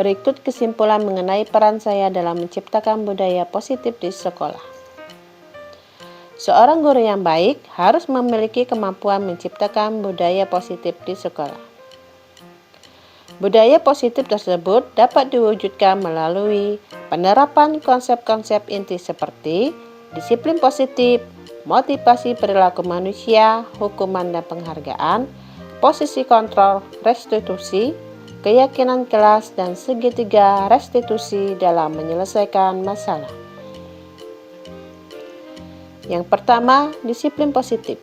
Berikut kesimpulan mengenai peran saya dalam menciptakan budaya positif di sekolah. Seorang guru yang baik harus memiliki kemampuan menciptakan budaya positif di sekolah. Budaya positif tersebut dapat diwujudkan melalui penerapan konsep-konsep inti seperti disiplin positif, motivasi perilaku manusia, hukuman dan penghargaan, posisi kontrol, restitusi, keyakinan kelas, dan segitiga restitusi dalam menyelesaikan masalah. Yang pertama, disiplin positif.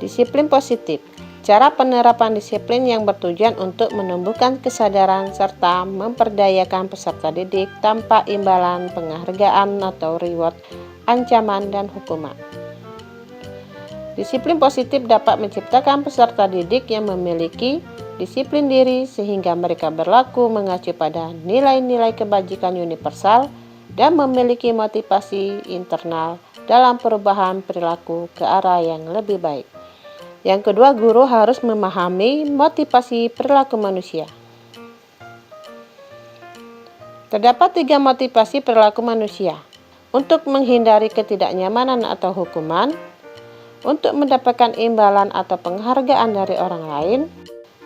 Disiplin positif. Cara penerapan disiplin yang bertujuan untuk menumbuhkan kesadaran serta memperdayakan peserta didik tanpa imbalan, penghargaan atau reward, ancaman, dan hukuman. Disiplin positif dapat menciptakan peserta didik yang memiliki disiplin diri sehingga mereka berlaku mengacu pada nilai-nilai kebajikan universal dan memiliki motivasi internal dalam perubahan perilaku ke arah yang lebih baik. Yang kedua, guru harus memahami motivasi perilaku manusia. Terdapat 3 motivasi perilaku manusia: untuk menghindari ketidaknyamanan atau hukuman, untuk mendapatkan imbalan atau penghargaan dari orang lain,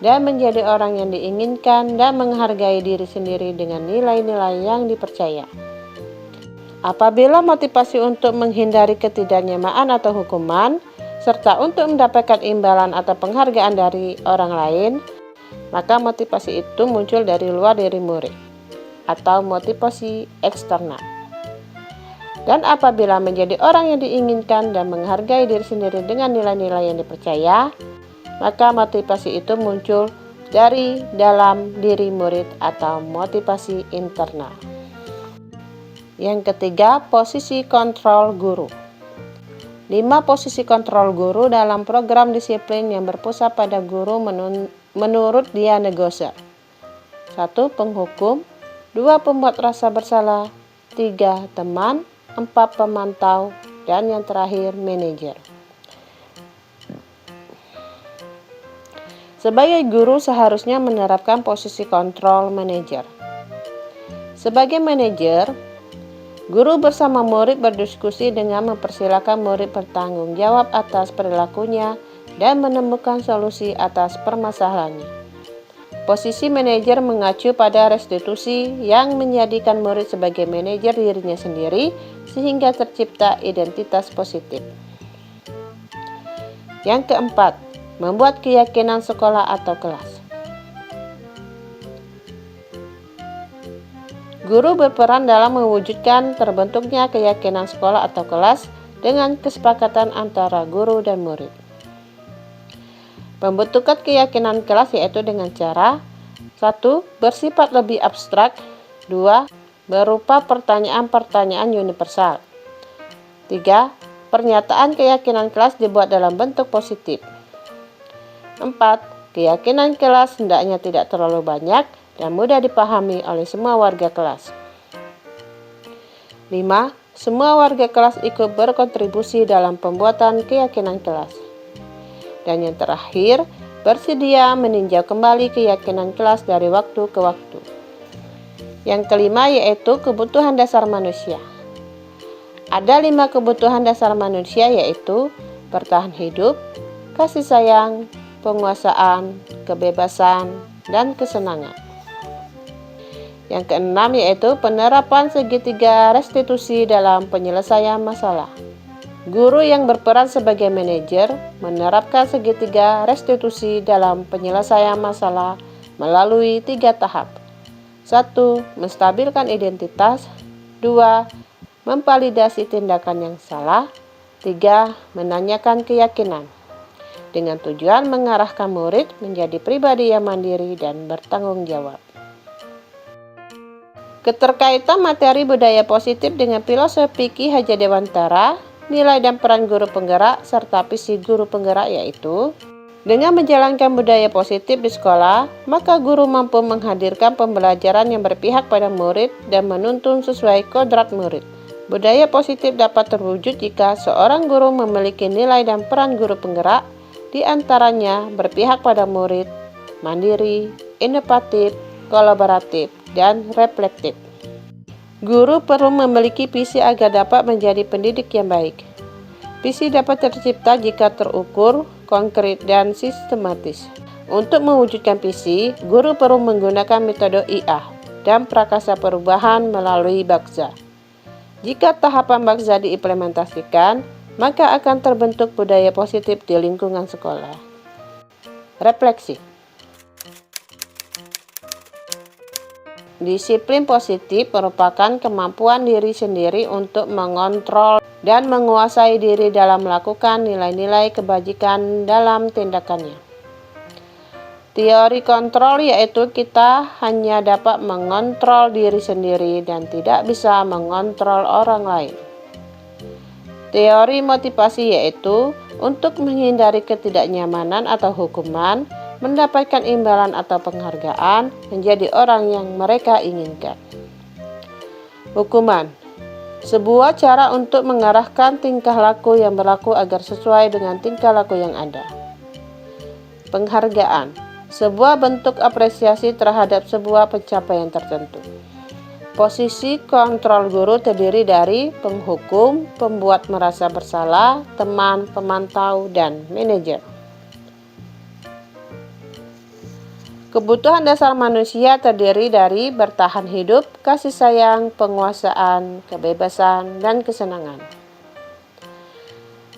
dan menjadi orang yang diinginkan dan menghargai diri sendiri dengan nilai-nilai yang dipercaya. Apabila motivasi untuk menghindari ketidaknyamanan atau hukuman, serta untuk mendapatkan imbalan atau penghargaan dari orang lain, maka motivasi itu muncul dari luar diri murid, atau motivasi eksternal. Dan apabila menjadi orang yang diinginkan dan menghargai diri sendiri dengan nilai-nilai yang dipercaya, maka motivasi itu muncul dari dalam diri murid atau motivasi internal. Yang ketiga, posisi kontrol guru. 5 posisi kontrol guru dalam program disiplin yang berpusat pada guru menurut Diana Gosar. 1. Penghukum. 2. Pembuat rasa bersalah. 3. Teman. 4. Pemantau. Dan yang terakhir, manajer. Sebagai guru seharusnya menerapkan posisi kontrol manajer. Sebagai manajer, guru bersama murid berdiskusi dengan mempersilahkan murid bertanggung jawab atas perilakunya dan menemukan solusi atas permasalahannya. Posisi manajer mengacu pada restitusi yang menjadikan murid sebagai manajer dirinya sendiri sehingga tercipta identitas positif. Yang keempat, membuat keyakinan sekolah atau kelas. Guru berperan dalam mewujudkan terbentuknya keyakinan sekolah atau kelas dengan kesepakatan antara guru dan murid. Pembentukan keyakinan kelas yaitu dengan cara 1. Bersifat lebih abstrak. 2. Berupa pertanyaan-pertanyaan universal. 3. Pernyataan keyakinan kelas dibuat dalam bentuk positif. 4. Keyakinan kelas hendaknya tidak terlalu banyak dan mudah dipahami oleh semua warga kelas. 5. Semua warga kelas ikut berkontribusi dalam pembuatan keyakinan kelas. Dan yang terakhir, bersedia meninjau kembali keyakinan kelas dari waktu ke waktu. Yang kelima yaitu kebutuhan dasar manusia. Ada 5 kebutuhan dasar manusia yaitu bertahan hidup, kasih sayang, penguasaan, kebebasan, dan kesenangan. Yang keenam yaitu penerapan segitiga restitusi dalam penyelesaian masalah. Guru yang berperan sebagai manajer menerapkan segitiga restitusi dalam penyelesaian masalah melalui 3 tahap. 1. Menstabilkan identitas. 2. Memvalidasi tindakan yang salah. 3. Menanyakan keyakinan. Dengan tujuan mengarahkan murid menjadi pribadi yang mandiri dan bertanggung jawab. Keterkaitan materi budaya positif dengan filosofi Ki Hajar Dewantara, nilai dan peran guru penggerak, serta visi guru penggerak yaitu dengan menjalankan budaya positif di sekolah, maka guru mampu menghadirkan pembelajaran yang berpihak pada murid dan menuntun sesuai kodrat murid. Budaya positif dapat terwujud jika seorang guru memiliki nilai dan peran guru penggerak, di antaranya berpihak pada murid, mandiri, inovatif, kolaboratif, dan reflektif. Guru perlu memiliki visi agar dapat menjadi pendidik yang baik. Visi dapat tercipta jika terukur, konkret, dan sistematis. Untuk mewujudkan visi, guru perlu menggunakan metode IA dan prakasa perubahan melalui Bakza. Jika tahapan Bakza diimplementasikan, maka akan terbentuk budaya positif di lingkungan sekolah. Refleksi. Disiplin positif merupakan kemampuan diri sendiri untuk mengontrol dan menguasai diri dalam melakukan nilai-nilai kebajikan dalam tindakannya. Teori kontrol yaitu kita hanya dapat mengontrol diri sendiri dan tidak bisa mengontrol orang lain. Teori motivasi yaitu untuk menghindari ketidaknyamanan atau hukuman, mendapatkan imbalan atau penghargaan, menjadi orang yang mereka inginkan. Hukuman, sebuah cara untuk mengarahkan tingkah laku yang berlaku agar sesuai dengan tingkah laku yang ada. Penghargaan, sebuah bentuk apresiasi terhadap sebuah pencapaian tertentu. Posisi kontrol guru terdiri dari penghukum, pembuat merasa bersalah, teman, pemantau, dan manajer. Kebutuhan dasar manusia terdiri dari bertahan hidup, kasih sayang, penguasaan, kebebasan, dan kesenangan.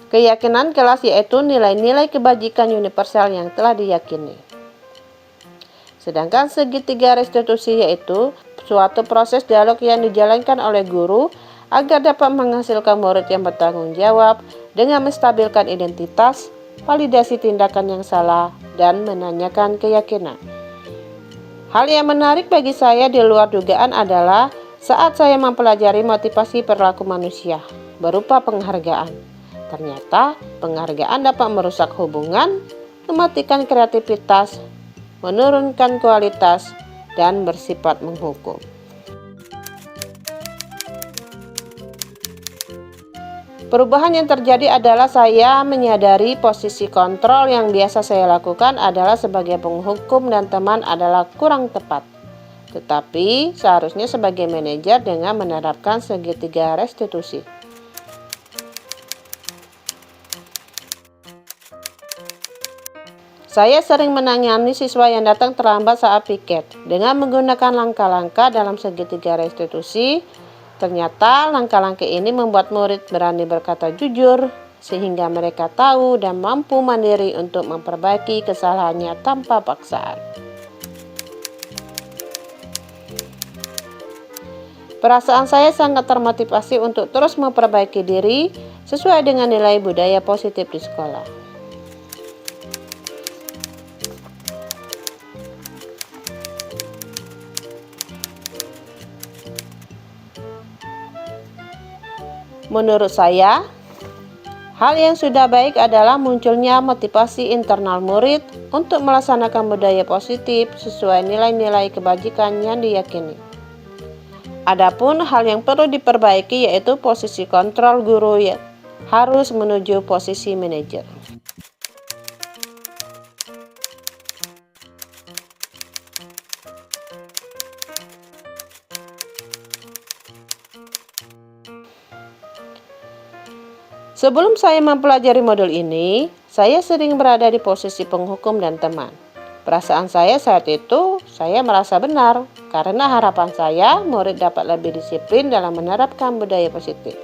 Keyakinan kelas yaitu nilai-nilai kebajikan universal yang telah diyakini. Sedangkan segitiga restitusi yaitu suatu proses dialog yang dijalankan oleh guru agar dapat menghasilkan murid yang bertanggung jawab dengan menstabilkan identitas, validasi tindakan yang salah, dan menanyakan keyakinan. Hal yang menarik bagi saya di luar dugaan adalah saat saya mempelajari motivasi perilaku manusia berupa penghargaan. Ternyata penghargaan dapat merusak hubungan, mematikan kreativitas, menurunkan kualitas, dan bersifat menghukum. Perubahan yang terjadi adalah saya menyadari posisi kontrol yang biasa saya lakukan adalah sebagai penghukum dan teman adalah kurang tepat. Tetapi seharusnya sebagai manajer dengan menerapkan segitiga restitusi. Saya sering menangani siswa yang datang terlambat saat piket dengan menggunakan langkah-langkah dalam segitiga restitusi. Ternyata langkah-langkah ini membuat murid berani berkata jujur, sehingga mereka tahu dan mampu mandiri untuk memperbaiki kesalahannya tanpa paksaan. Perasaan saya sangat termotivasi untuk terus memperbaiki diri sesuai dengan nilai budaya positif di sekolah. Menurut saya, hal yang sudah baik adalah munculnya motivasi internal murid untuk melaksanakan budaya positif sesuai nilai-nilai kebajikan yang diyakini. Adapun hal yang perlu diperbaiki yaitu posisi kontrol guru yang harus menuju posisi manajer. Sebelum saya mempelajari modul ini, saya sering berada di posisi penghukum dan teman. Perasaan saya saat itu, saya merasa benar, karena harapan saya murid dapat lebih disiplin dalam menerapkan budaya positif.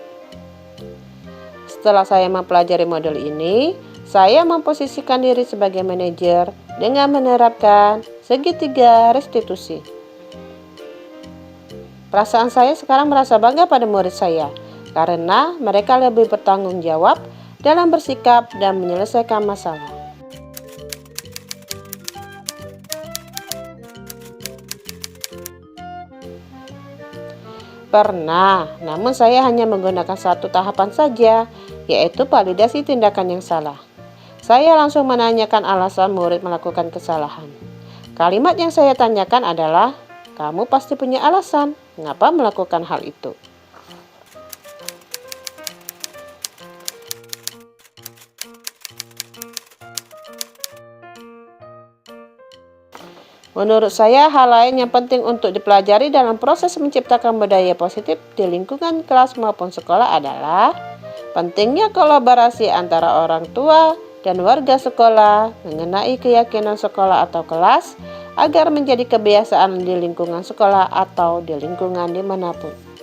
Setelah saya mempelajari modul ini, saya memposisikan diri sebagai manajer dengan menerapkan segitiga restitusi. Perasaan saya sekarang merasa bangga pada murid saya, karena mereka lebih bertanggung jawab dalam bersikap dan menyelesaikan masalah. Pernah, namun saya hanya menggunakan satu tahapan saja, yaitu validasi tindakan yang salah. Saya langsung menanyakan alasan murid melakukan kesalahan. Kalimat yang saya tanyakan adalah, "Kamu pasti punya alasan, mengapa melakukan hal itu?" Menurut saya, hal lain yang penting untuk dipelajari dalam proses menciptakan budaya positif di lingkungan kelas maupun sekolah adalah pentingnya kolaborasi antara orang tua dan warga sekolah mengenai keyakinan sekolah atau kelas agar menjadi kebiasaan di lingkungan sekolah atau di lingkungan dimanapun.